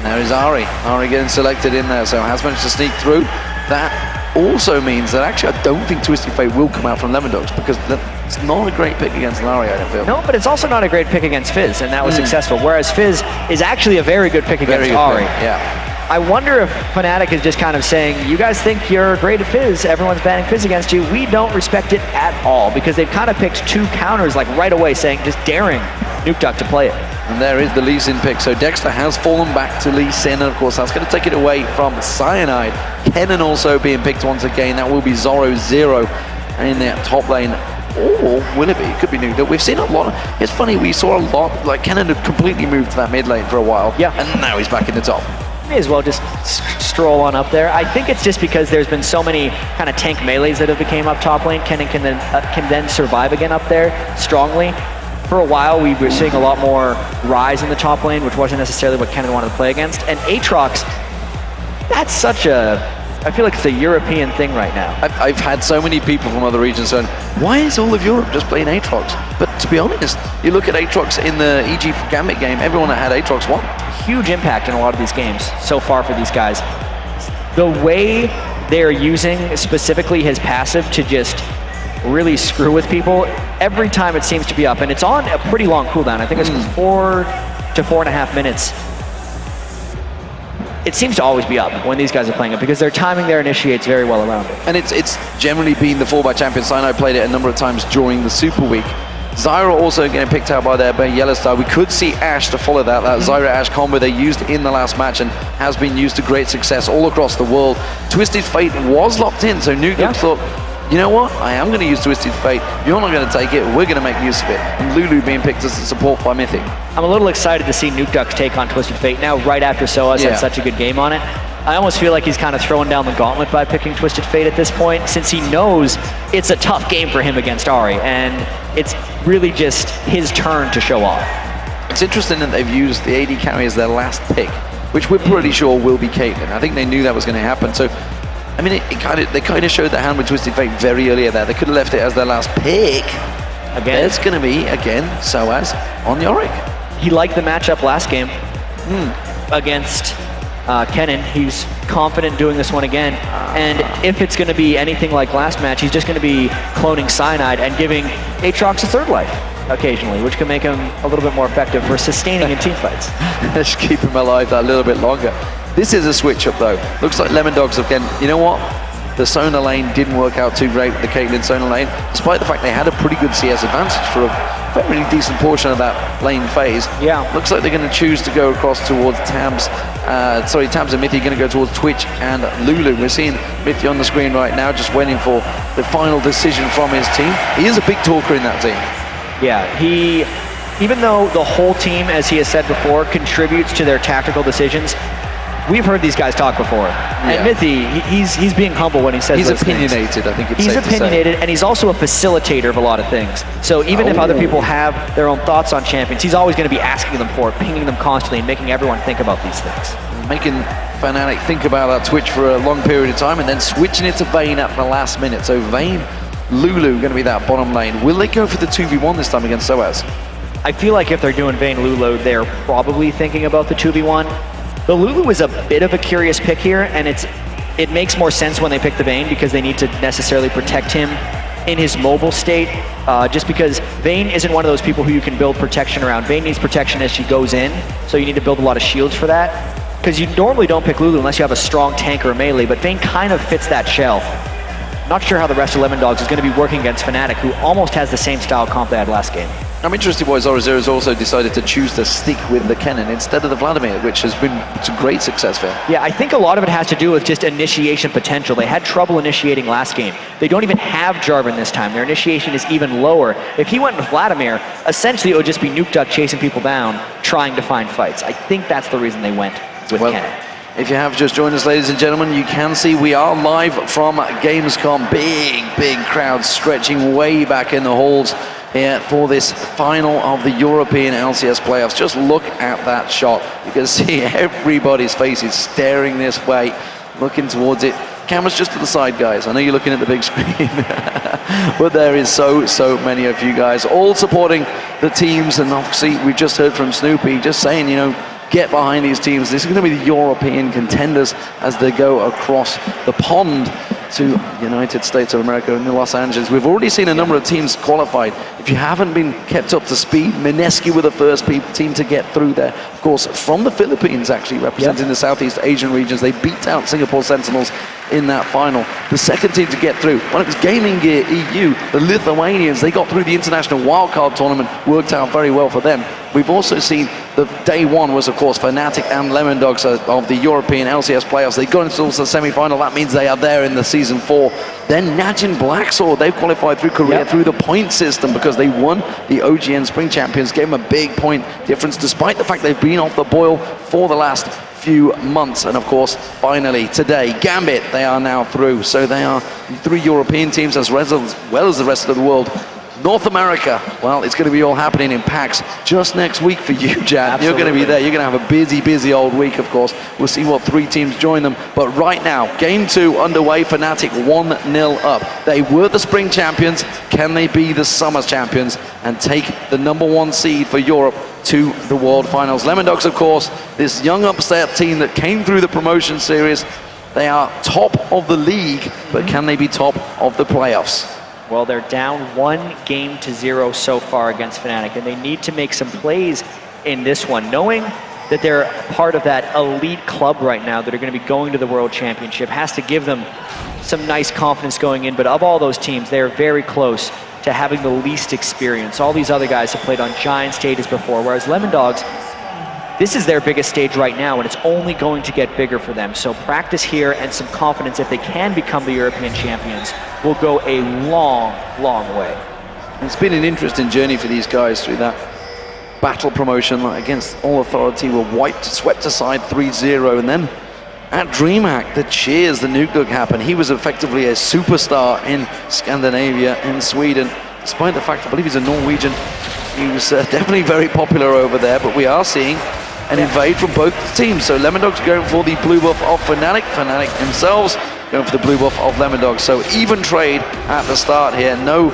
There is Ahri. Ahri getting selected in there, so has managed to sneak through. That also means that actually I don't think Twisted Fate will come out from Lemondogs, because it's not a great pick against Ahri, I don't feel. No, but it's also not a great pick against Fizz, and that was successful. Whereas Fizz is actually a very good pick against Ahri. Yeah. I wonder if Fnatic is just kind of saying, you guys think you're great at Fizz, everyone's banning Fizz against you, we don't respect it at all, because they've kind of picked 2 counters like right away, saying, just daring nukeduck to play it. And there is the Lee Sin pick, so Dexter has fallen back to Lee Sin, and of course that's going to take it away from Cyanide. Kennen also being picked once again, that will be Zorozero in that top lane. Or will it be? It could be nukeduck. We've seen a lot. It's funny, we saw a lot, like Kennen had completely moved to that mid lane for a while, and now he's back in the top. May as well just stroll on up there. I think it's just because there's been so many kind of tank melees that have became up top lane. Kennen can then survive again up there strongly. For a while, we were seeing a lot more Rise in the top lane, which wasn't necessarily what Kennen wanted to play against. And Aatrox, that's such a... I feel like it's a European thing right now. I've had so many people from other regions saying, why is all of Europe just playing Aatrox? But to be honest, you look at Aatrox in the EG Gambit game, everyone that had Aatrox won. Huge impact in a lot of these games so far for these guys. The way they're using specifically his passive to just really screw with people, every time it seems to be up, and it's on a pretty long cooldown. I think it's 4 to 4.5 minutes. It seems to always be up when these guys are playing it, because their timing there initiates very well around it. And it's generally been the 4x champion. Cyanide played it a number of times during the Super Week. Zyra also getting picked out by their YellOwStaR. We could see Ashe to follow that Zyra Ashe combo they used in the last match and has been used to great success all across the world. Twisted Fate was locked in, so nukeduck thought, you know what, I am going to use Twisted Fate, you're not going to take it, we're going to make use of it. And Lulu being picked as a support by Mithy. I'm a little excited to see nukeduck's take on Twisted Fate now, right after sOAZ had such a good game on it. I almost feel like he's kind of throwing down the gauntlet by picking Twisted Fate at this point, since he knows it's a tough game for him against Ahri, and it's really just his turn to show off. It's interesting that they've used the AD carry as their last pick, which we're pretty sure will be Caitlyn. I think they knew that was going to happen, so I mean, they kind of showed their hand with Twisted Fate very earlier there. They could have left it as their last pick. Again, it's going to be, again, sOAZ on Yorick. He liked the matchup last game against Kennen. He's confident doing this one again. And if it's going to be anything like last match, he's just going to be cloning Cyanide and giving Aatrox a third life occasionally, which can make him a little bit more effective for sustaining in team fights. Let's keep him alive that little bit longer. This is a switch up though. Looks like Lemondogs again. You know what? The Sona lane didn't work out too great with the Caitlyn Sona lane, despite the fact they had a pretty good CS advantage for a very decent portion of that lane phase. Yeah. Looks like they're going to choose to go across towards Tabzz. Tabzz and Mithy going to go towards Twitch and Lulu. We're seeing Mithy on the screen right now, just waiting for the final decision from his team. He is a big talker in that team. Yeah, even though the whole team, as he has said before, contributes to their tactical decisions, we've heard these guys talk before. And Mithy, he's being humble when he says those opinionated, things. I think it's He's safe opinionated, to say. And he's also a facilitator of a lot of things. So even if other people have their own thoughts on champions, he's always going to be asking them for it, pinging them constantly, and making everyone think about these things. Making Fnatic think about that Twitch for a long period of time, and then switching it to Vayne at the last minute. So Vayne, Lulu going to be that bottom lane. Will they go for the 2v1 this time against sOAZ? I feel like if they're doing Vayne Lulu, they're probably thinking about the 2v1. The Lulu is a bit of a curious pick here, and it makes more sense when they pick the Vayne because they need to necessarily protect him in his mobile state, just because Vayne isn't one of those people who you can build protection around. Vayne needs protection as she goes in, so you need to build a lot of shields for that. Because you normally don't pick Lulu unless you have a strong tank or a melee, but Vayne kind of fits that shell. Not sure how the rest of Lemondogs is going to be working against Fnatic, who almost has the same style comp they had last game. I'm interested why Zorozero has also decided to choose to stick with the Kennen instead of the Vladimir, which has been to great success for him. Yeah, I think a lot of it has to do with just initiation potential. They had trouble initiating last game. They don't even have Jarvan this time. Their initiation is even lower. If he went with Vladimir, essentially it would just be nukeduck chasing people down, trying to find fights. I think that's the reason they went with Kennen. If you have just joined us, ladies and gentlemen, you can see we are live from Gamescom. Big crowd stretching way back in the halls here for this final of the European LCS playoffs. Just look at that shot. You can see everybody's faces staring this way, looking towards it. Camera's just to the side, guys. I know you're looking at the big screen, but there is so many of you guys all supporting the teams. And obviously, we just heard from Snoopy just saying, you know, get behind these teams. This is going to be the European contenders as they go across the pond to United States of America and Los Angeles. We've already seen a number of teams qualified. If you haven't been kept up to speed, Mineski were the first team to get through there. Of course, from the Philippines, actually, representing the Southeast Asian regions. They beat out Singapore Sentinels in that final. The second team to get through, well, it was Gaming Gear EU, the Lithuanians. They got through the International Wildcard Tournament, worked out very well for them. We've also seen the day one was, of course, Fnatic and Lemondogs of the European LCS playoffs. They got into the semi-final. That means they are there in the Season 4. Then Najin Blacksword, they've qualified through Korea through the point system because they won the OGN Spring Champions, gave them a big point difference, despite the fact they've been off the boil for the last few months. And of course, finally today, Gambit, they are now through. So they are 3 European teams as well as the rest of the world. North America, well, it's going to be all happening in PAX just next week for you, Jan. Absolutely. You're going to be there. You're going to have a busy old week, of course. We'll see what 3 teams join them. But right now, Game 2 underway, Fnatic 1-0 up. They were the Spring Champions. Can they be the Summer Champions and take the #1 seed for Europe to the World Finals? Lemondogs, of course, this young upstart team that came through the promotion series. They are top of the league, but can they be top of the playoffs? Well, they're down 1-0 so far against Fnatic, and they need to make some plays in this one, knowing that they're part of that elite club right now that are going to be going to the World Championship. Has to give them some nice confidence going in, but of all those teams, they are very close to having the least experience. All these other guys have played on giant stages before, whereas Lemondogs, this is their biggest stage right now, and it's only going to get bigger for them. So practice here and some confidence, if they can become the European champions, will go a long way. It's been an interesting journey for these guys through that battle promotion against All Authority. Were swept aside 3-0, and then at DreamHack, the cheers, the nukeduck happened. He was effectively a superstar in Scandinavia, in Sweden, despite the fact, I believe he's a Norwegian. He was definitely very popular over there, but we are seeing an invade from both teams. So Lemondogs going for the blue buff of Fnatic. Fnatic themselves going for the blue buff of Lemondogs. So even trade at the start here. No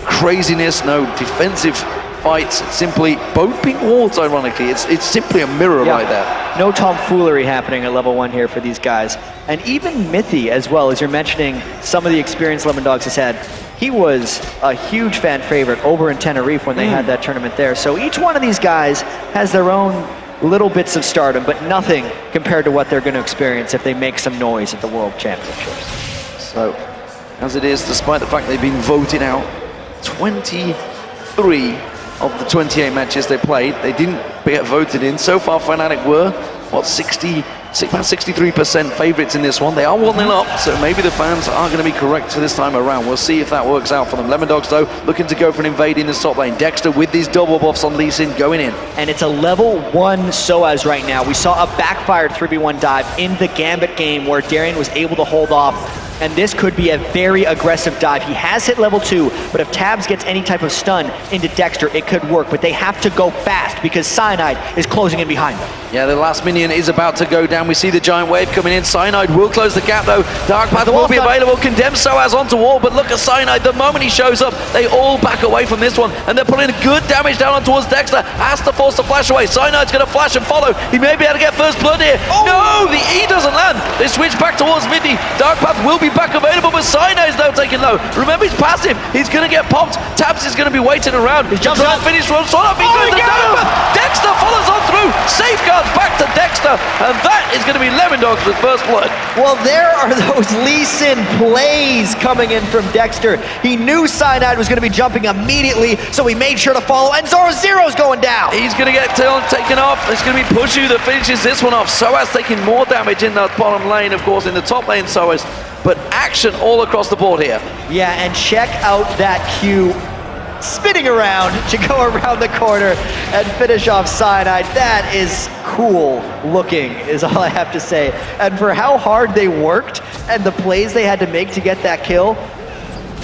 craziness, no defensive fights. Simply both pink wards, ironically. It's simply a mirror right there. No tomfoolery happening at level 1 here for these guys. And even Mithy as well, as you're mentioning some of the experience Lemondogs has had. He was a huge fan favorite over in Tenerife when they had that tournament there. So each one of these guys has their own little bits of stardom, but nothing compared to what they're going to experience if they make some noise at the World Championships. So, as it is, despite the fact they've been voted out, 23 of the 28 matches they played, they didn't get voted in. So far, Fnatic were, what, about 63% favorites in this one. They are 1-0 up, so maybe the fans are going to be correct for this time around. We'll see if that works out for them. Lemondogs, though, looking to go for an invade in the top lane. Dexter with these double buffs on Lee Sin going in. And it's a level 1 sOAZ right now. We saw a backfired 3v1 dive in the Gambit game where Darian was able to hold off, and this could be a very aggressive dive. He has hit level 2, but if Tabzz gets any type of stun into Dexter, it could work, but they have to go fast because Cyanide is closing in behind them. Yeah, the last minion is about to go down. We see the giant wave coming in. Cyanide will close the gap, though. Dark Path will be available. Condemn sOAZ onto wall, but look at Cyanide. The moment he shows up, they all back away from this one, and they're putting good damage down on towards Dexter. Has to force the flash away. Cyanide's going to flash and follow. He may be able to get first blood here. No, the E doesn't land. They switch back towards Mithy. Dark Path will be back available, but Cyanide's now taking low. Remember, he's passive. He's going to get popped. Tabzz is going to be waiting around. He's jumps out. Finish run. Dexter follows on through. Safeguards back to Dexter, and that is going to be Lemondogs with first blood. Well, there are those Lee Sin plays coming in from Dexter. He knew Cyanide was going to be jumping immediately, so he made sure to follow, and Zorozero's going down. He's going to get taken off. It's going to be Puszu that finishes this one off. sOAZ taking more damage in that bottom lane, of course, in the top lane sOAZ, but action all across the board here. Yeah, and check out that Q spinning around to go around the corner and finish off Cyanide. That is cool looking, is all I have to say. And for how hard they worked and the plays they had to make to get that kill,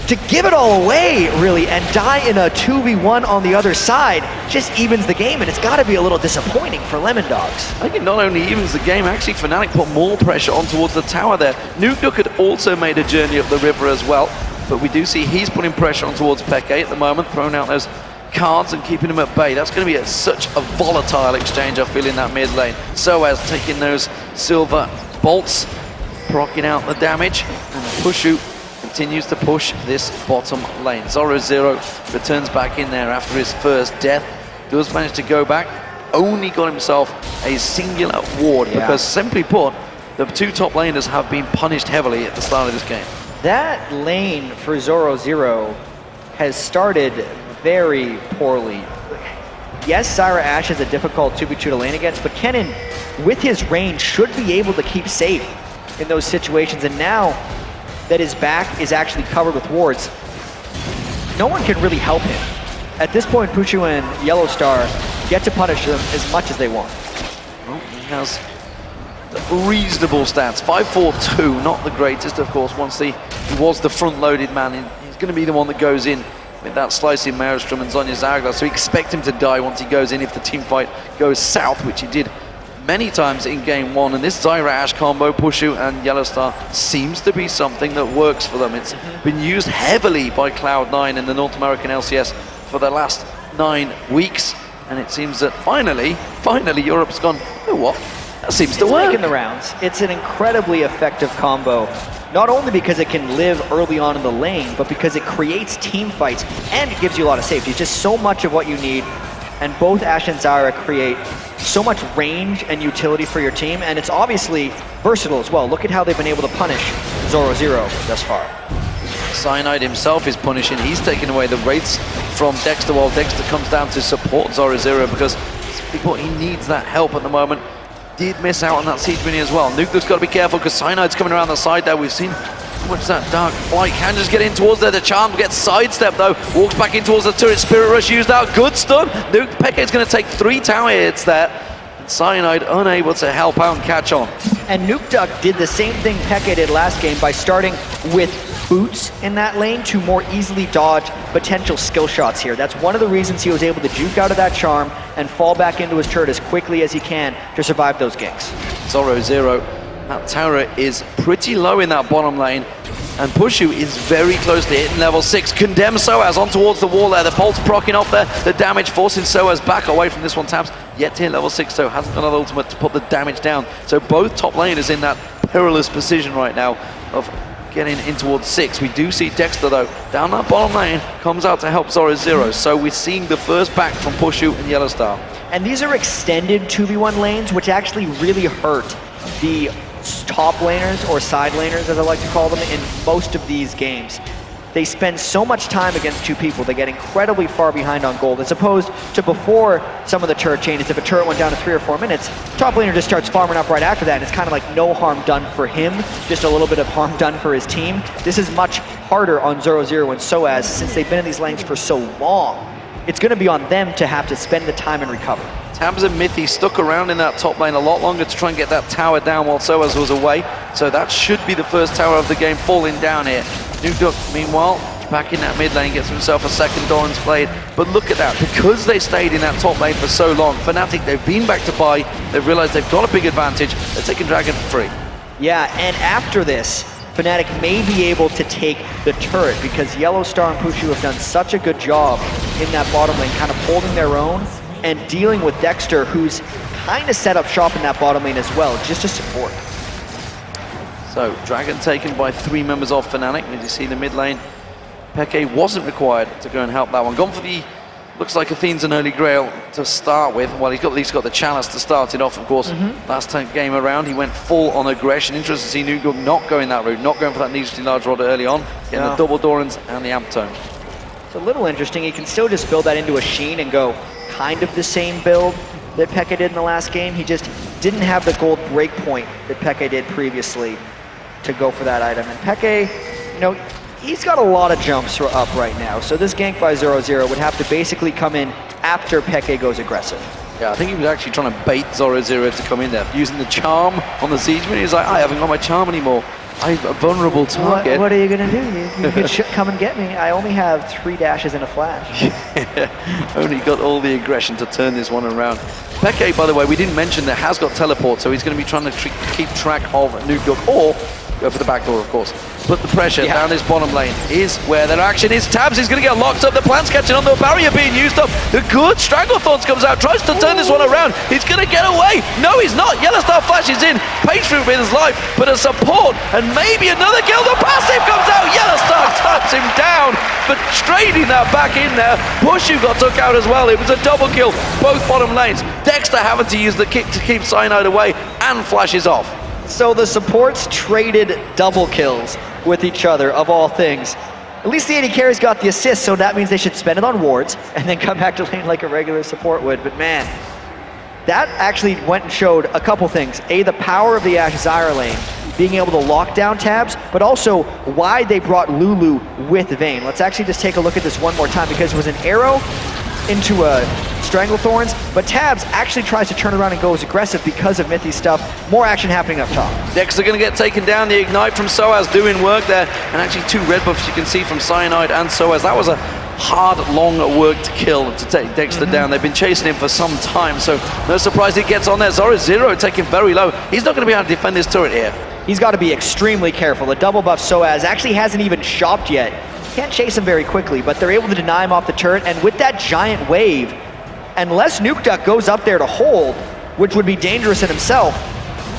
to give it all away, really, and die in a 2v1 on the other side just evens the game, and it's got to be a little disappointing for Lemondogs. I think it not only evens the game, actually Fnatic put more pressure on towards the tower there. nukeduck had also made a journey up the river as well, but we do see he's putting pressure on towards xPeke at the moment, throwing out those cards and keeping him at bay. That's going to be such a volatile exchange, I feel, in that mid lane. sOAZ taking those silver bolts, proccing out the damage, and Puszu continues to push this bottom lane. Zorozero returns back in there after his first death. Does manage to go back, only got himself a singular ward, because simply put, the two top laners have been punished heavily at the start of this game. That lane for Zorozero has started very poorly. Yes, Zyra Ashe is a difficult 2v2 to lane against, but Kennen, with his range, should be able to keep safe in those situations, and now that his back is actually covered with wards, no one can really help him. At this point, Puszu and YellOwStaR get to punish them as much as they want. Well, he has reasonable stats. 5-4-2, not the greatest, of course. Once he was the front-loaded man, he's going to be the one that goes in with that slicing Maelstrom and Zhonya's Hourglass, so we expect him to die once he goes in if the team fight goes south, which he did many times in game one. And this Zyra Ashe combo, Puszu and YellOwStaR, seems to be something that works for them. It's been used heavily by Cloud9 in the North American LCS for the last 9 weeks, and it seems that finally Europe's gone, you know what, that seems to work. Making the rounds. It's an incredibly effective combo, not only because it can live early on in the lane, but because it creates team fights and it gives you a lot of safety. It's just so much of what you need, and both Ashe and Zyra create so much range and utility for your team, and it's obviously versatile as well. Look at how they've been able to punish Zorozero thus far. Cyanide himself is punishing. He's taking away the wraiths from Dexter, while Dexter comes down to support Zorozero, because he needs that help at the moment. Did miss out on that siege mini as well. nukeduck's got to be careful, because Cyanide's coming around the side there. We've seen how much that dark flight can just get in towards there. The charm gets sidestepped though. Walks back in towards the turret. Spirit Rush used out. Good stun. nukeduck is going to take 3 tower hits there. And Cyanide unable to help out and catch on. And nukeduck did the same thing Peke did last game by starting with boots in that lane to more easily dodge potential skill shots here. That's one of the reasons he was able to juke out of that charm and fall back into his turret as quickly as he can to survive those ganks. Zorozero, that tower is pretty low in that bottom lane, and Puszu is very close to hitting level 6. Condemn sOAZ on towards the wall there. The bolt's proccing off there. The damage forcing sOAZ back away from this one. Tabzz yet to hit level 6, so hasn't got an ultimate to put the damage down. So both top laners in that perilous position right now of getting in towards 6. We do see Dexter though, down that bottom lane, comes out to help Zorozero. So we're seeing the first back from Puszu and YellOwStaR. And these are extended 2v1 lanes, which actually really hurt the top laners, or side laners as I like to call them, in most of these games. They spend so much time against 2 people, they get incredibly far behind on gold, as opposed to before some of the turret changes. If a turret went down to 3 or 4 minutes, top laner just starts farming up right after that, and it's kind of like no harm done for him, just a little bit of harm done for his team. This is much harder on Zorozero and sOAZ, since they've been in these lanes for so long. It's going to be on them to have to spend the time and recover. Tabzz and mithy stuck around in that top lane a lot longer to try and get that tower down while sOAZ was away. So that should be the first tower of the game falling down here. nukeduck, meanwhile, back in that mid lane, gets himself a second Doran's Blade. But look at that, because they stayed in that top lane for so long, Fnatic, they've been back to buy, they've realized they've got a big advantage, they're taking Dragon for free. Yeah, and after this, Fnatic may be able to take the turret, because YellOwStaR and Puszu have done such a good job in that bottom lane, kind of holding their own and dealing with Dexter, who's kind of set up shop in that bottom lane as well, just to support. So, Dragon taken by 3 members of Fnatic. As you see the mid lane, Peke wasn't required to go and help that one. Gone for the, looks like Athene's an early grail to start with. Well, he's got, at least got the chalice to start it off, of course. Last time game around, he went full on aggression. Interesting to see nukeduck not going that route, not going for that needlessly large rod early on, getting the double Dorans and the amp tone. It's a little interesting. He can still just build that into a Sheen and go kind of the same build that Peke did in the last game. He just didn't have the gold breakpoint that Peke did previously to go for that item. And Peke, you know, he's got a lot of jumps up right now. So this gank by Zorozero would have to basically come in after Peke goes aggressive. Yeah, I think he was actually trying to bait Zorozero to come in there, using the charm on the siege mini. He's like, I haven't got my charm anymore. I'm a vulnerable target. What are you gonna do? You could come and get me. I only have 3 dashes and a flash. Yeah, only got all the aggression to turn this one around. Peke, by the way, we didn't mention that has got teleport, so he's going to be trying to keep track of nukeduck, or Go for the back door, of course. Put the pressure down this bottom lane is where their action is. Tabzz is going to get locked up. The plant's catching on, the barrier being used up. The good Stranglethorns comes out, tries to turn this one around. He's going to get away. No, he's not. YellOwStaR flashes in. Patriot with his life, but a support and maybe another kill. The passive comes out. YellOwStaR taps him down, but trading that back in there. Puszu got took out as well. It was a double kill, both bottom lanes. Dexter having to use the kick to keep Cyanide away and flashes off. So the supports traded double kills with each other, of all things. At least the AD carries got the assist, so that means they should spend it on wards and then come back to lane like a regular support would. But man, that actually went and showed a couple things. A, the power of the Ashe Zyra lane, being able to lock down Tabzz, but also why they brought Lulu with Vayne. Let's actually just take a look at this one more time, because it was an arrow into a Stranglethorns, but Tabzz actually tries to turn around and goes aggressive because of mithy stuff. More action happening up top. Dexter going to get taken down. The Ignite from sOAZ doing work there, and actually 2 red buffs you can see from Cyanide and sOAZ. That was a hard, long work to kill to take Dexter down. They've been chasing him for some time, so no surprise he gets on there. Zorozero taken very low. He's not going to be able to defend this turret here. He's got to be extremely careful. The double buff sOAZ actually hasn't even shopped yet. Can't chase him very quickly, but they're able to deny him off the turret, and with that giant wave, unless nukeduck goes up there to hold, which would be dangerous in himself,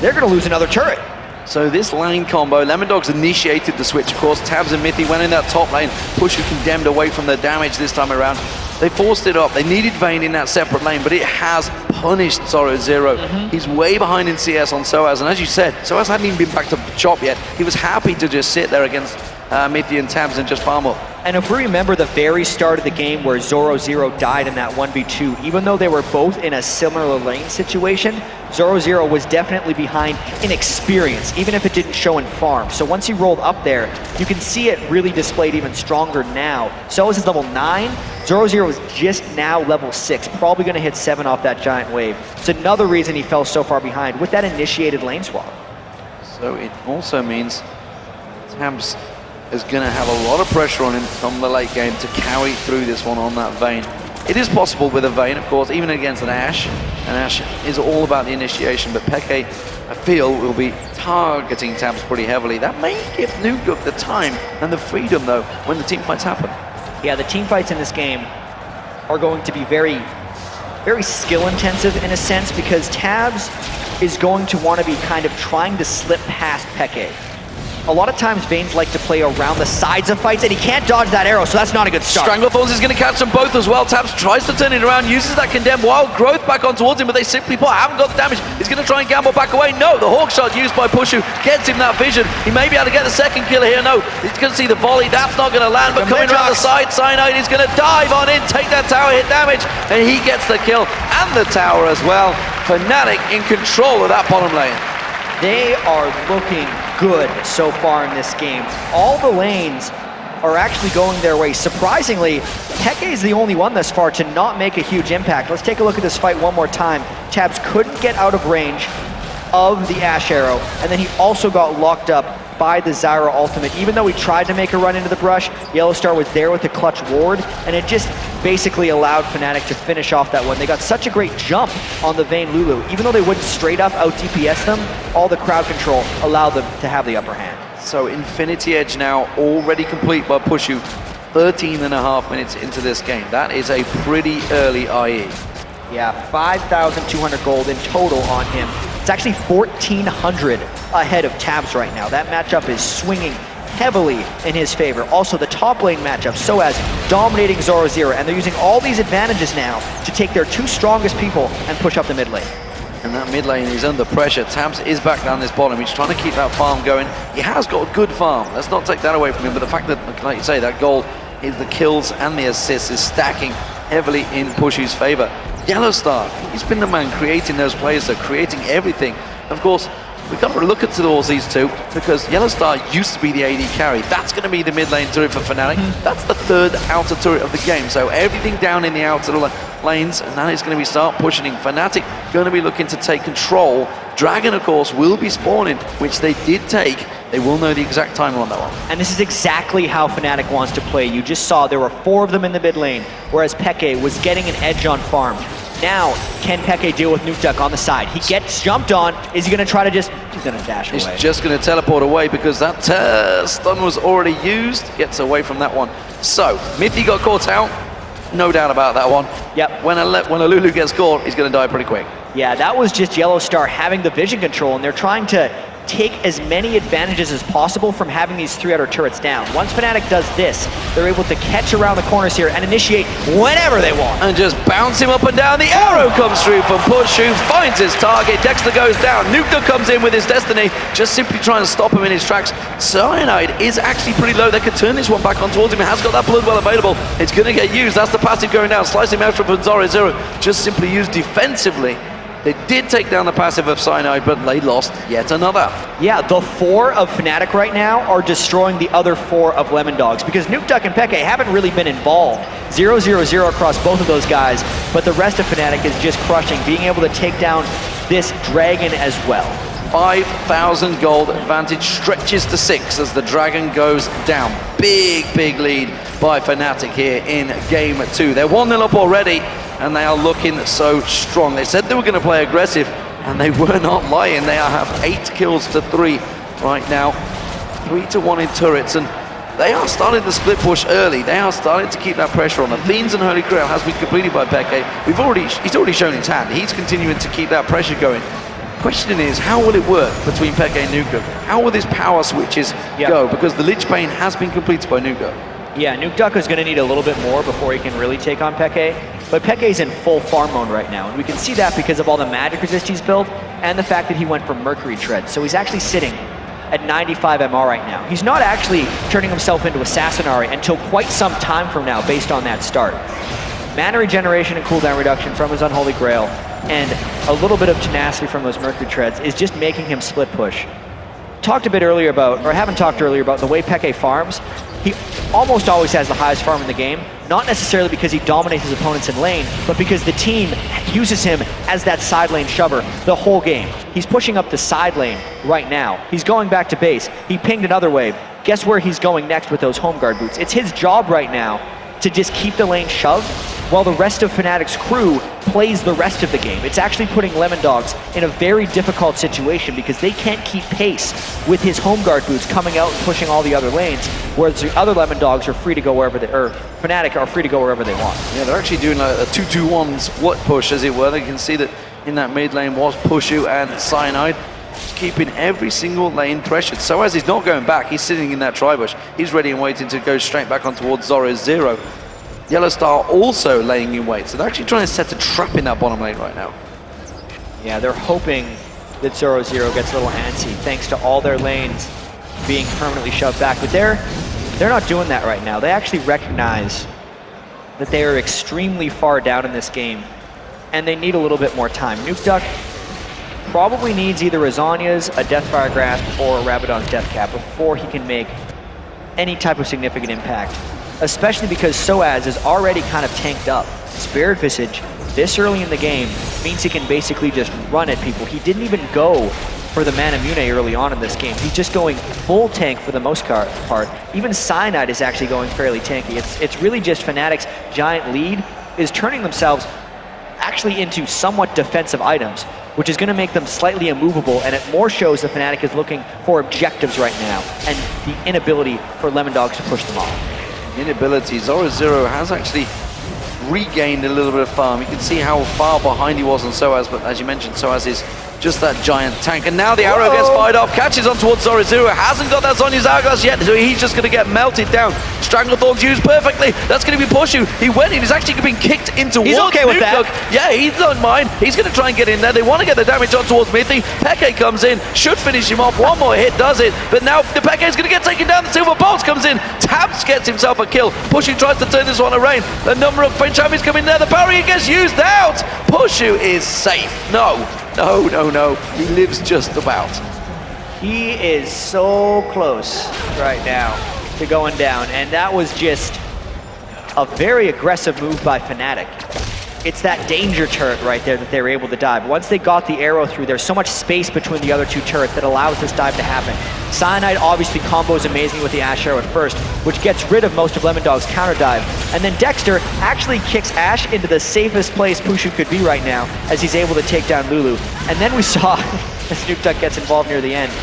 they're going to lose another turret. So this lane combo, Lemondogs initiated the switch, of course. Tabzz and mithy went in that top lane. Puszu condemned away from the damage this time around. They forced it up. They needed Vayne in that separate lane, but it has punished Zorozero. He's way behind in CS on sOAZ, and as you said, sOAZ hadn't even been back to chop yet. He was happy to just sit there against mithy and Tabzz and just farm up. And if we remember the very start of the game where Zorozero died in that 1v2, even though they were both in a similar lane situation, Zorozero was definitely behind in experience, even if it didn't show in farm. So once he rolled up there, you can see it really displayed even stronger now. sOAZ is level 9, Zorozero is just now level 6, probably going to hit 7 off that giant wave. It's another reason he fell so far behind with that initiated lane swap. So it also means Tabzz is going to have a lot of pressure on him from the late game to carry through this one on that Vayne. It is possible with a Vayne, of course, even against an Ashe. And Ashe is all about the initiation, but xPeke, I feel, will be targeting Tabzz pretty heavily. That may give nukeduck the time and the freedom, though, when the team fights happen. Yeah, the team fights in this game are going to be very, very skill intensive in a sense, because Tabzz is going to want to be kind of trying to slip past xPeke. A lot of times Vaynes like to play around the sides of fights, and he can't dodge that arrow, so that's not a good start. Stranglethorns is going to catch them both as well. Tabzz tries to turn it around, uses that condemned wild growth back on towards him, but they simply haven't got the damage. He's going to try and gamble back away. No, the hawk shot used by Puszu gets him that vision. He may be able to get the second kill here. No, he's going to see the volley. That's not going to land, but coming around the side, Cyanide is going to dive on in, take that tower hit damage, and he gets the kill and the tower as well. Fnatic in control of that bottom lane. They are looking good so far in this game. All the lanes are actually going their way. Surprisingly, xPeke is the only one thus far to not make a huge impact. Let's take a look at this fight one more time. Tabzz couldn't get out of range of the Ashe arrow, and then he also got locked up by the Zyra ultimate. Even though he tried to make a run into the brush, YellOwStaR was there with the clutch ward, and it just basically allowed Fnatic to finish off that one. They got such a great jump on the Vayne Lulu. Even though they wouldn't straight up out DPS them, all the crowd control allowed them to have the upper hand. So Infinity Edge now already complete by Puszu, 13.5 minutes into this game. That is a pretty early IE. Yeah, 5,200 gold in total on him. It's actually 1,400 ahead of Tabzz right now. That matchup is swinging heavily in his favor. Also, the top lane matchup, sOAZ dominating Zorozero, and they're using all these advantages now to take their 2 strongest people and push up the mid lane. And that mid lane is under pressure. Tabzz is back down this bottom. He's trying to keep that farm going. He has got a good farm. Let's not take that away from him, but the fact that, like you say, that gold is the kills and the assists is stacking heavily in Pushu's favor. YellOwStaR, he's been the man creating those plays, they're creating everything. Of course, we've got to look at towards these two, because YellOwStaR used to be the AD carry. That's going to be the mid lane turret for Fnatic. That's the 3rd outer turret of the game. So everything down in the outer lanes, and that is going to be start pushing. Fnatic going to be looking to take control. Dragon, of course, will be spawning, which they did take. They will know the exact time on that one. And this is exactly how Fnatic wants to play. You just saw there were 4 of them in the mid lane, whereas xPeke was getting an edge on farm. Now, can Peke deal with nukeduck on the side? He gets jumped on. Is he going to try to just... He's going to dash away. He's just going to teleport away because that stun was already used. Gets away from that one. So, mithy got caught out. No doubt about that one. Yep. When a Lulu gets caught, he's going to die pretty quick. Yeah, that was just YellOwStaR having the vision control, and they're trying to take as many advantages as possible from having these 3 outer turrets down. Once Fnatic does this, they're able to catch around the corners here and initiate whenever they want. And just bounce him up and down. The arrow comes through from Puszu, finds his target. Dexter goes down. nukeduck comes in with his destiny, just simply trying to stop him in his tracks. Cyanide is actually pretty low. They could turn this one back on towards him. He has got that blood well available. It's going to get used. That's the passive going down. Slicing out from Zorozero, just simply used defensively. They did take down the passive of Cyanide, but they lost yet another. Yeah, the 4 of Fnatic right now are destroying the other 4 of Lemondogs because nukeduck and Peke haven't really been involved. 0-0-0 across both of those guys, but the rest of Fnatic is just crushing, being able to take down this dragon as well. 5,000 gold advantage stretches to 6 as the dragon goes down. Big lead by Fnatic here in game 2. They're 1-0 up already, and they are looking so strong. They said they were going to play aggressive, and they were not lying. They have 8 kills to 3 right now, 3-1 in turrets, and they are starting to split push early. They are starting to keep that pressure on them. Fiends and Holy Grail has been completed by Peke. He's already shown his hand. He's continuing to keep that pressure going. Question is, how will it work between Peke and nukeduck? How will these power switches go? Because the Lich Bane has been completed by nukeduck. Yeah, nukeduck is going to need a little bit more before he can really take on Peke. But Peke's in full farm mode right now, and we can see that because of all the magic resist he's built and the fact that he went for Mercury Tread. So he's actually sitting at 95 MR right now. He's not actually turning himself into Assassinari until quite some time from now based on that start. Mana regeneration and cooldown reduction from his Unholy Grail and a little bit of tenacity from those Mercury Treads is just making him split push. Talked a bit earlier about, or haven't talked earlier about the way Peke farms. He almost always has the highest farm in the game, not necessarily because he dominates his opponents in lane, but because the team uses him as that side lane shover the whole game. He's pushing up the side lane right now. He's going back to base. He pinged another wave. Guess where he's going next with those home guard boots? It's his job right now to just keep the lane shoved while the rest of Fnatic's crew plays the rest of the game. It's actually putting Lemondogs in a very difficult situation because they can't keep pace with his home guard boots coming out and pushing all the other lanes, whereas the other Lemondogs are free to go wherever they, or Fnatic are free to go wherever they want. Yeah, they're actually doing a 2-2-1 split push, as it were. They can see that in that mid lane was Puszu and Cyanide, just keeping every single lane pressured. So as he's not going back, he's sitting in that tri-bush. He's ready and waiting to go straight back on towards Zorozero. YellOwStaR also laying in wait, so they're actually trying to set a trap in that bottom lane right now. Yeah, they're hoping that Zorozero gets a little antsy thanks to all their lanes being permanently shoved back, but they're not doing that right now. They actually recognize that they are extremely far down in this game, and they need a little bit more time. nukeduck probably needs either a Zhonya's, a Deathfire Grasp, or a Rabadon's Death Cap before he can make any type of significant impact, especially because sOAZ is already kind of tanked up. Spirit Visage, this early in the game, means he can basically just run at people. He didn't even go for the Mana Mune early on in this game. He's just going full tank for the most part. Even Cyanide is actually going fairly tanky. It's really just Fnatic's giant lead is turning themselves actually into somewhat defensive items, which is going to make them slightly immovable, and it more shows that Fnatic is looking for objectives right now and the inability for Lemondogs to push them off. Inability. Zorozero has actually regained a little bit of farm. You can see how far behind he was on sOAZ, but as you mentioned, sOAZ is just that giant tank. And now the arrow gets fired off, catches on towards Zorozero, hasn't got that Zhonya's Hourglass yet, so he's just going to get melted down. Stranglethorn's used perfectly. That's going to be Puszu. He went in, he's actually being kicked into He's okay with that. Yeah, he don't mind. He's going to try and get in there. They want to get the damage on towards mithy. Peke comes in, should finish him off. One more hit does it, but now the Peke is going to get taken down. The Silver Bolt comes in. Tabzz gets himself a kill. Puszu tries to turn this one around. A number of French armies come in there. The parry gets used out. Puszu is safe. No. He lives just about. He is so close right now to going down, and that was just a very aggressive move by Fnatic. it's that danger turret right there that they were able to dive. Once they got the arrow through, there's so much space between the other two turrets that allows this dive to happen. Cyanide obviously combos amazing with the Ashe arrow at first, which gets rid of most of Lemondog's counter dive. And then Dexter actually kicks Ashe into the safest place Puszu could be right now, as he's able to take down Lulu. And then we saw, as nukeduck gets involved near the end,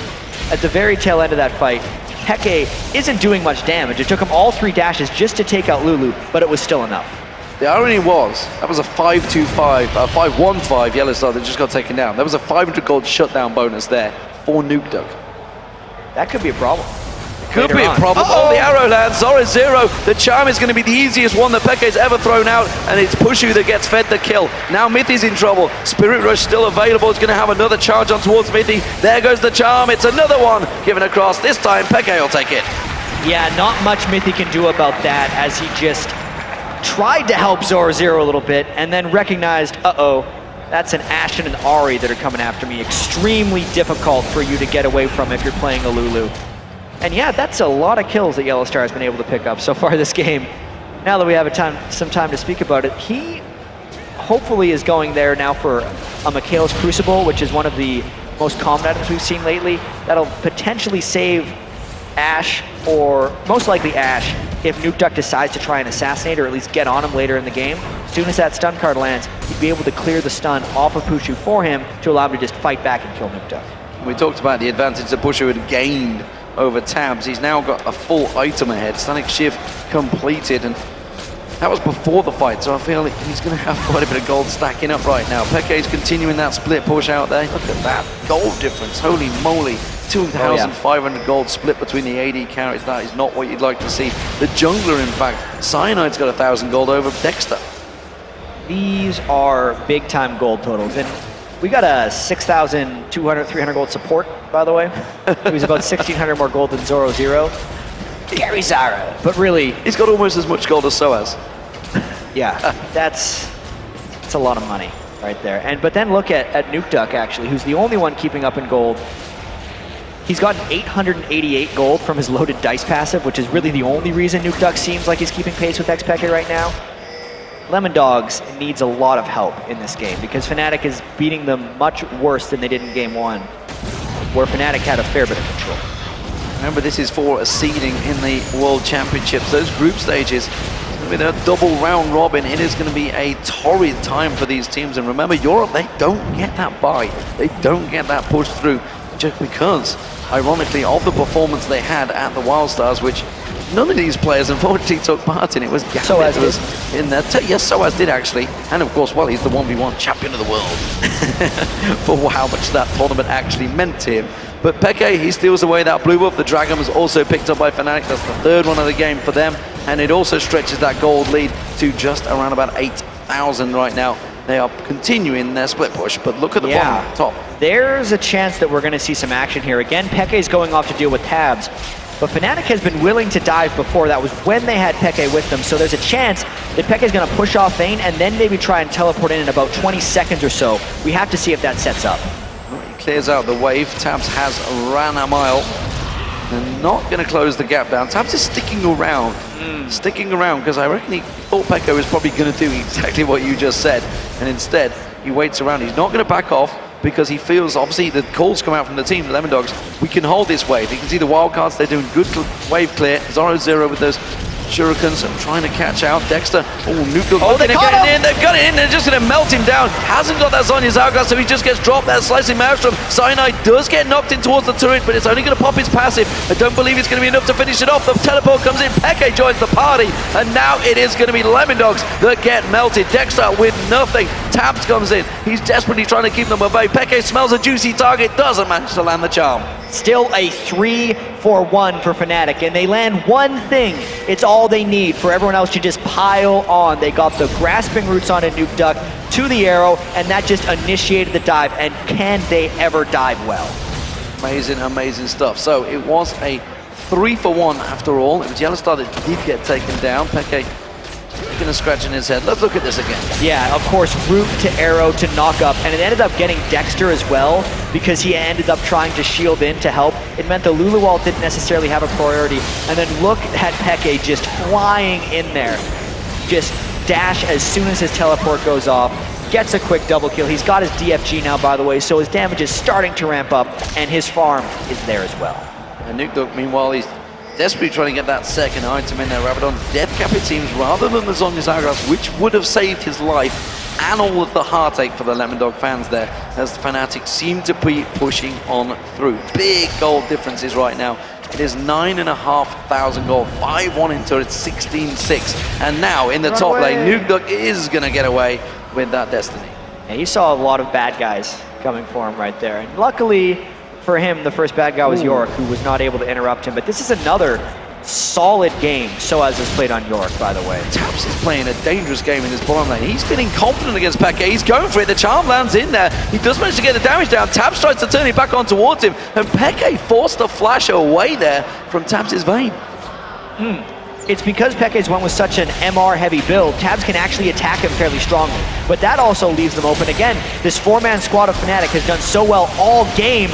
at the very tail end of that fight, xPeke isn't doing much damage. It took him all 3 dashes just to take out Lulu, but it was still enough. The irony was, that was a 5-2-5, 5-1-5 YellOwStaR that just got taken down. There was a 500 gold shutdown bonus there for nukeduck. That could be a problem. Could be a problem. Oh, the arrow lands. Zorozero. The charm is going to be the easiest one that xPeke's ever thrown out, and it's Puszu that gets fed the kill. Now mithy's in trouble. Spirit Rush still available. It's going to have another charge on towards mithy. There goes the charm. It's another one given across. This time, xPeke will take it. Yeah, not much mithy can do about that, as he just tried to help Zorozero a little bit, and then recognized, uh-oh, that's an Ashe and an Ahri that are coming after me. Extremely difficult for you to get away from if you're playing a Lulu. And yeah, that's a lot of kills that YellOwStaR has been able to pick up so far this game. Now that we have some time to speak about it, he hopefully is going there now for a Mikhail's Crucible, which is one of the most common items we've seen lately. That'll potentially save Ashe, or most likely Ashe, if nukeduck decides to try and assassinate or at least get on him later in the game. As soon as that stun card lands, he'd be able to clear the stun off of Puszu for him to allow him to just fight back and kill nukeduck. We talked about the advantage that Puszu had gained over Tabzz. He's now got a full item ahead. Sonic Shift completed, and that was before the fight, so I feel like he's going to have quite a bit of gold stacking up right now. xPeke's continuing that split push out there. Look at that gold difference. Holy moly. 2,500 gold split between the AD carries. That is not what you'd like to see. The jungler, in fact, Cyanide's got 1,000 gold over Dexter. These are big-time gold totals, and we got a 6,200, 300 gold support, by the way. He was about 1,600 more gold than Zorozero. Carry Zyra, but really, he's got almost as much gold as sOAZ. Yeah, that's a lot of money right there. But then look at nukeduck, actually, who's the only one keeping up in gold. He's gotten 888 gold from his loaded dice passive, which is really the only reason nukeduck seems like he's keeping pace with xPeke right now. Lemondogs needs a lot of help in this game because Fnatic is beating them much worse than they did in game 1, where Fnatic had a fair bit of control. Remember, this is for a seeding in the World Championships. Those group stages, with a double round robin, it is going to be a torrid time for these teams. And remember, Europe, they don't get that bye. They don't get that push through just because, ironically, of the performance they had at the YellOwStars, which none of these players unfortunately took part in. It was sOAZ was in there. Yes, sOAZ did actually. And of course, well, he's the 1v1 champion of the world for how much that tournament actually meant to him. But xPeke, he steals away that blue buff. The Dragon was also picked up by Fnatic. That's the 3rd one of the game for them. And it also stretches that gold lead to just around about 8,000 right now. They are continuing their split push, but look at the bottom, top. There's a chance that we're going to see some action here. Again, xPeke is going off to deal with Tabzz, but Fnatic has been willing to dive before. That was when they had xPeke with them, so there's a chance that xPeke is going to push off Vayne and then maybe try and teleport in about 20 seconds or so. We have to see if that sets up. He clears out the wave. Tabzz has ran a mile. They're not going to close the gap down. Tabzz is sticking around. Sticking around because I reckon he thought xPeke was probably going to do exactly what you just said. And instead, he waits around. He's not going to back off because he feels, obviously, the calls come out from the team, the Lemondogs. We can hold this wave. You can see the wildcards. They're doing good wave clear. Zorozero with those shurikens trying to catch out Dexter. Oh, nukeduck. They got him in. They've got it in. They're just going to melt him down. Hasn't got that Zhonya's hourglass, so he just gets dropped. That slicing maelstrom. Cyanide does get knocked in towards the turret, but it's only going to pop his passive. I don't believe it's going to be enough to finish it off. The teleport comes in. xPeke joins the party, and now it is going to be Lemondogs that get melted. Dexter with nothing. Tabzz comes in. He's desperately trying to keep them away. xPeke smells a juicy target. Doesn't manage to land the charm. Still a 3-for-1 for Fnatic, and they land one thing. It's all they need for everyone else to just pile on. They got the grasping roots on a nukeduck to the arrow, and that just initiated the dive. And can they ever dive well? Amazing, amazing stuff. So it was a 3-for-1 after all. It was YellOwStaR that did get taken down. xPeke taking a scratch in his head. Let's look at this again. Yeah, of course, root to arrow to knock up, and it ended up getting Dexter as well because he ended up trying to shield in to help. It meant the Lulu ult didn't necessarily have a priority, and then look at xPeke just flying in there, just dash as soon as his teleport goes off, gets a quick double kill. He's got his DFG now, by the way, so his damage is starting to ramp up, and his farm is there as well. And nukeduck, meanwhile, he's desperately trying to get that second item in there. Rabadon's death cap, it seems, rather than the Zhonya's Aatrox, which would have saved his life, and all of the heartache for the Lemondog fans there, as the Fnatic seem to be pushing on through. Big gold differences right now. It is 9,500 gold, 5-1 in turret, 16-6. And now in the top lane, nukeduck is going to get away with that destiny. Yeah, you saw a lot of bad guys coming for him right there. And luckily for him, the first bad guy was Yorick, who was not able to interrupt him. But this is another solid game sOAZ has played on Yorick, by the way. Tabzz is playing a dangerous game in this bottom lane. He's feeling confident against xPeke. He's going for it. The charm lands in there. He does manage to get the damage down. Tabzz tries to turn it back on towards him. And xPeke forced the flash away there from Tabz's Vayne. It's because xPeke's one was such an MR-heavy build, Tabzz can actually attack him fairly strongly. But that also leaves them open. Again, this four-man squad of Fnatic has done so well all game.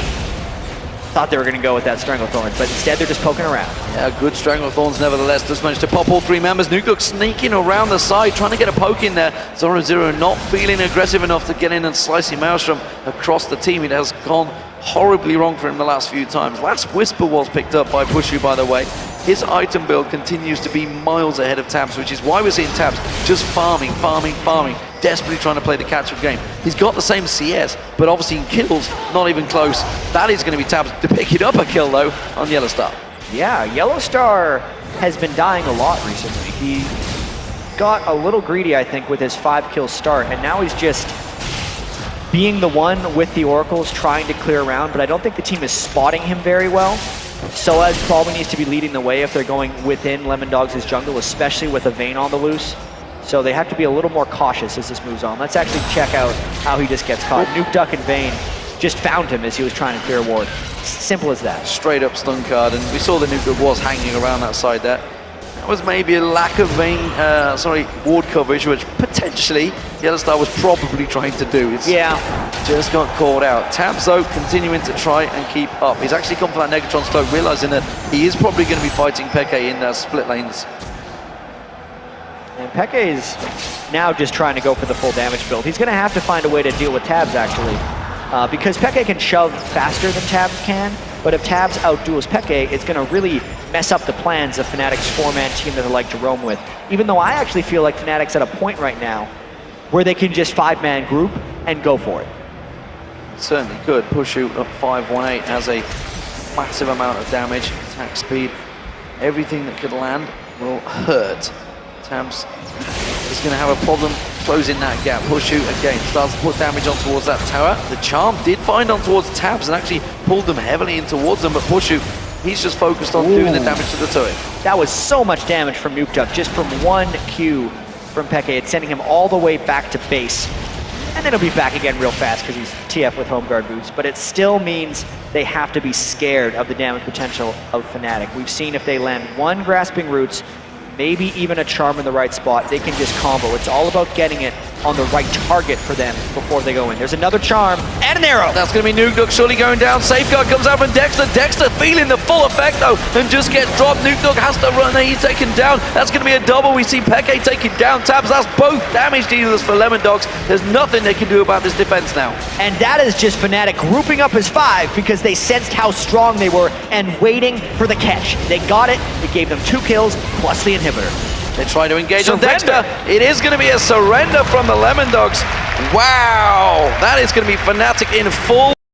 Thought they were going to go with that Stranglethorns, but instead they're just poking around. Yeah, good Stranglethorns nevertheless. Does manage to pop all three members. nukeduck sneaking around the side, trying to get a poke in there. Zorozero not feeling aggressive enough to get in and slice him Maelstrom across the team. It has gone horribly wrong for him the last few times. Last Whisper was picked up by Puszu, by the way. His item build continues to be miles ahead of Tabzz, which is why we're seeing Tabzz just farming, desperately trying to play the catch-up game. He's got the same CS, but obviously in kills, not even close. That is going to be Tabzz to pick it up a kill, though, on YellOwStaR. Yeah, YellOwStaR has been dying a lot recently. He got a little greedy, I think, with his 5-kill start, and now he's just being the one with the Oracles trying to clear around, but I don't think the team is spotting him very well. sOAZ probably needs to be leading the way if they're going within Lemondogs' jungle, especially with a Vayne on the loose. So they have to be a little more cautious as this moves on. Let's actually check out how he just gets caught. nukeduck and Vayne just found him as he was trying to clear a ward. Simple as that. Straight up stun card, and we saw the nukeduck was hanging around that side there. That was maybe a lack of ward coverage, which potentially YellOwStaR was probably trying to do. It's just got caught out. Tabzz, though, continuing to try and keep up. He's actually come for that Negatron's cloak, realizing that he is probably going to be fighting xPeke in split lanes. And xPeke is now just trying to go for the full damage build. He's going to have to find a way to deal with Tabzz, actually. Because xPeke can shove faster than Tabzz can, but if Tabzz outduels xPeke, it's going to really mess up the plans of Fnatic's four-man team that they like to roam with. Even though I actually feel like Fnatic's at a point right now where they can just 5-man group and go for it. Certainly could. Puszu up 5-1-8 has a massive amount of damage, attack speed. Everything that could land will hurt. Tabzz is going to have a problem closing that gap. Puszu again starts to put damage on towards that tower. The charm did find on towards Tabzz and actually pulled them heavily in towards them, but Puszu, he's just focused on doing the damage to the turret. That was so much damage from nukeduck just from one Q from xPeke. It's sending him all the way back to base. And then he'll be back again real fast because he's TF with home guard boots. But it still means they have to be scared of the damage potential of Fnatic. We've seen if they land one Grasping Roots, maybe even a charm in the right spot, they can just combo. It's all about getting it on the right target for them before they go in. There's another charm and an arrow. That's going to be nukeduck surely going down. Safeguard comes out from dexter. Dexter feeling the full effect though and just gets dropped. nukeduck has to run there. He's taken down. That's going to be a double. We see xPeke taking down Tabzz. That's both damage dealers for Lemondogs. There's nothing they can do about this defense now. And that is just Fnatic grouping up as 5 because they sensed how strong they were and waiting for the catch. They got it. It gave them 2 kills plus the inhibitor. They try to engage on dexter. It is going to be a surrender from the Lemondogs. Wow, that is going to be Fnatic in full.